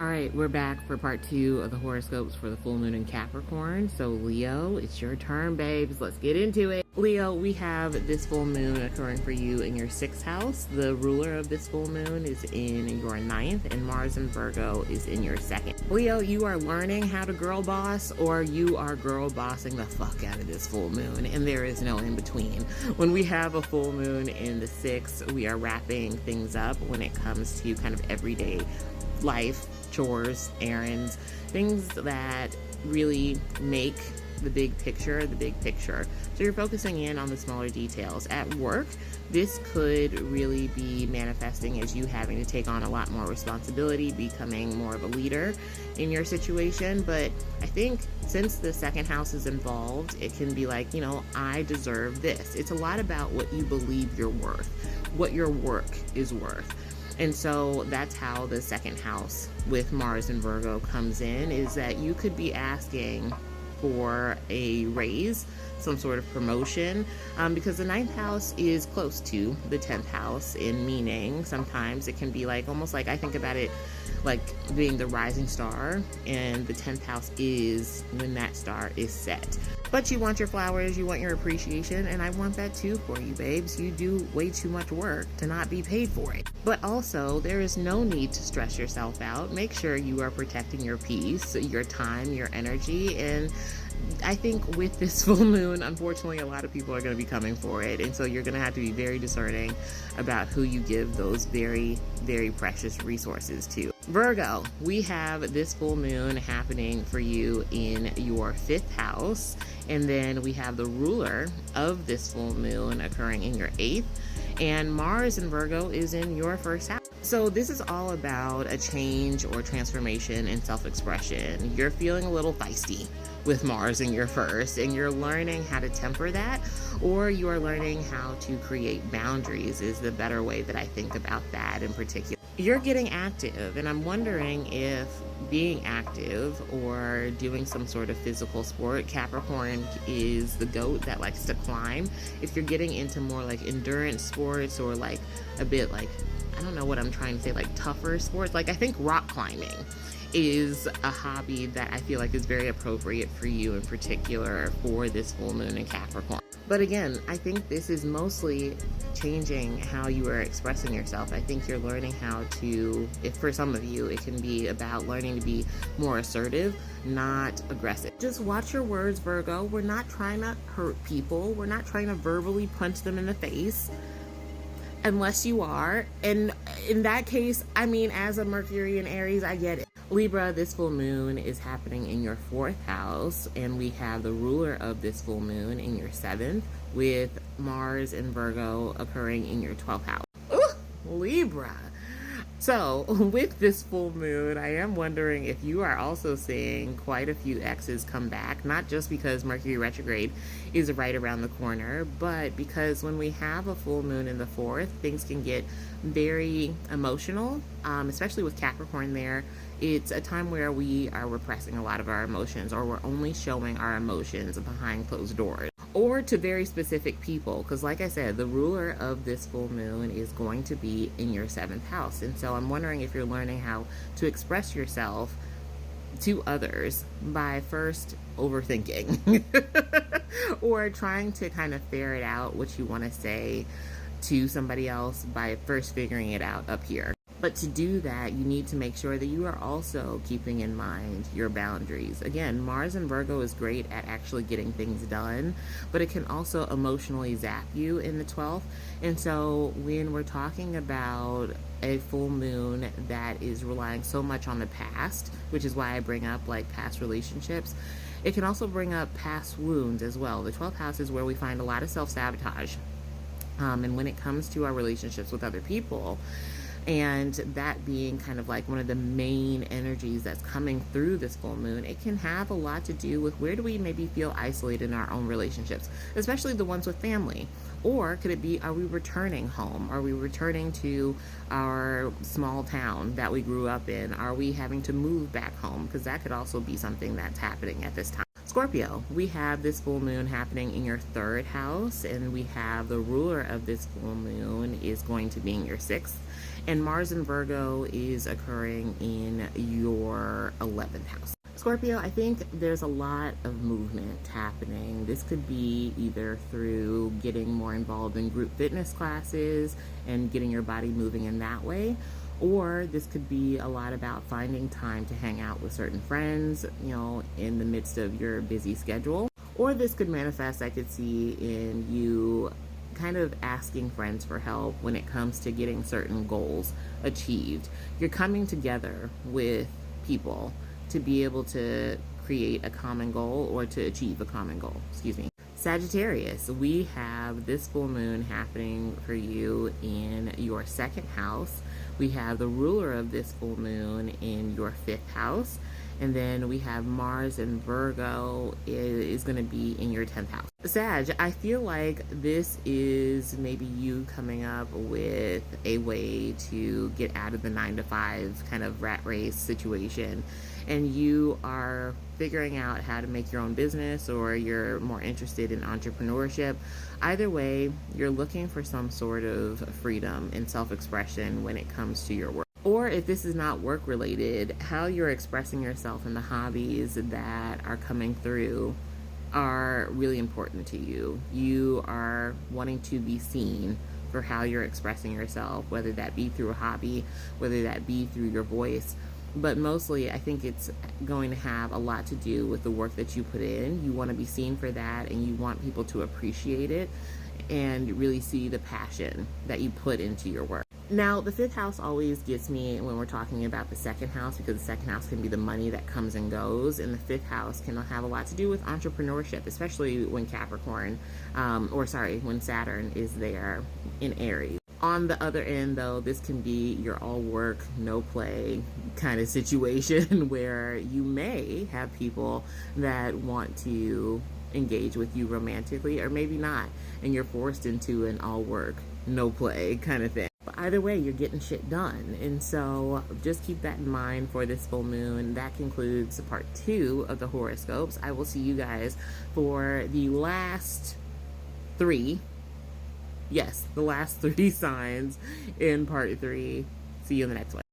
All right, we're back for part 2 of the horoscopes for the full moon in Capricorn. So Leo, it's your turn, babes. Let's get into it. Leo, we have this full moon occurring for you in your 6th house. The ruler of this full moon is in your 9th, and Mars in Virgo is in your 2nd. Leo, you are learning how to girl boss, or you are girl bossing the fuck out of this full moon, and there is no in between. When we have a full moon in the 6th, we are wrapping things up when it comes to kind of everyday life, chores, errands, things that really make the big picture the big picture. So you're focusing in on the smaller details. At work, this could really be manifesting as you having to take on a lot more responsibility, becoming more of a leader in your situation. But I think since the 2nd house is involved, it can be like, I deserve this. It's a lot about what you believe you're worth, what your work is worth. And so that's how the 2nd house with Mars and Virgo comes in, is that you could be asking for a raise, some sort of promotion, because the 9th house is close to the 10th house in meaning. Sometimes it can be like, almost like, I think about it like being the rising star, and the 10th house is when that star is set. But you want your flowers, you want your appreciation, and I want that too for you, babes. You do way too much work to not be paid for it. But also, there is no need to stress yourself out. Make sure you are protecting your peace, your time, your energy, and I think with this full moon, unfortunately, a lot of people are going to be coming for it. And so you're going to have to be very discerning about who you give those very, very precious resources to. Virgo, we have this full moon happening for you in your 5th house. And then we have the ruler of this full moon occurring in your 8th. And Mars in Virgo is in your 1st house. So this is all about a change or transformation in self-expression. You're feeling a little feisty with Mars in your 1st, and you're learning how to temper that, or you are learning how to create boundaries is the better way that I think about that in particular. You're getting active, and I'm wondering if being active or doing some sort of physical sport, Capricorn is the goat that likes to climb. If you're getting into more like endurance sports, or like a bit like, I don't know what I'm trying to say, like tougher sports, like I think rock climbing is a hobby that I feel like is very appropriate for you in particular for this full moon in Capricorn. But again, I think this is mostly changing how you are expressing yourself. I think you're learning how to, if for some of you, it can be about learning to be more assertive, not aggressive. Just watch your words, Virgo. We're not trying to hurt people. We're not trying to verbally punch them in the face. Unless you are. And in that case, I mean, as a Mercury in Aries, I get it. Libra, this full moon is happening in your 4th house, and we have the ruler of this full moon in your 7th, with Mars and Virgo occurring in your 12th house. Ooh, Libra. So with this full moon, I am wondering if you are also seeing quite a few exes come back, not just because Mercury retrograde is right around the corner, but because when we have a full moon in the 4th, things can get very emotional, especially with Capricorn there. It's a time where we are repressing a lot of our emotions, or we're only showing our emotions behind closed doors, or to very specific people, because like I said, the ruler of this full moon is going to be in your 7th house. And so I'm wondering if you're learning how to express yourself to others by first overthinking or trying to kind of ferret out what you want to say to somebody else by first figuring it out up here. But to do that, you need to make sure that you are also keeping in mind your boundaries. Again, Mars in Virgo is great at actually getting things done, but it can also emotionally zap you in the 12th. And so when we're talking about a full moon that is relying so much on the past, which is why I bring up like past relationships, it can also bring up past wounds as well. The 12th house is where we find a lot of self-sabotage. And when it comes to our relationships with other people, and that being kind of like one of the main energies that's coming through this full moon, it can have a lot to do with where do we maybe feel isolated in our own relationships, especially the ones with family. Or could it be, are we returning home? Are we returning to our small town that we grew up in? Are we having to move back home? Because that could also be something that's happening at this time. Scorpio, we have this full moon happening in your 3rd house, and we have the ruler of this full moon is going to be in your 6th. And Mars in Virgo is occurring in your 11th house. Scorpio, I think there's a lot of movement happening. This could be either through getting more involved in group fitness classes and getting your body moving in that way, or this could be a lot about finding time to hang out with certain friends, in the midst of your busy schedule. Or this could manifest, I could see, in you kind of asking friends for help when it comes to getting certain goals achieved. You're coming together with people to be able to create a common goal or to achieve a common goal. Excuse me. Sagittarius, we have this full moon happening for you in your second house. We have the ruler of this full moon in your fifth house. And then we have Mars in Virgo is going to be in your 10th house. Sag, I feel like this is maybe you coming up with a way to get out of the 9-to-5 kind of rat race situation. And you are figuring out how to make your own business, or you're more interested in entrepreneurship. Either way, you're looking for some sort of freedom and self-expression when it comes to your work. Or if this is not work related, how you're expressing yourself in the hobbies that are coming through are really important to you. You are wanting to be seen for how you're expressing yourself, whether that be through a hobby, whether that be through your voice. But mostly, I think it's going to have a lot to do with the work that you put in. You want to be seen for that, and you want people to appreciate it and really see the passion that you put into your work. Now, the fifth house always gets me when we're talking about the second house, because the second house can be the money that comes and goes, and the fifth house can have a lot to do with entrepreneurship, especially when when Saturn is there in Aries. On the other end, though, this can be your all work, no play kind of situation where you may have people that want to engage with you romantically, or maybe not, and you're forced into an all work, no play kind of thing. But either way, you're getting shit done. And so just keep that in mind for this full moon. That concludes part 2 of the horoscopes. I will see you guys for the last 3. Yes, the last 3 signs in part 3. See you in the next one.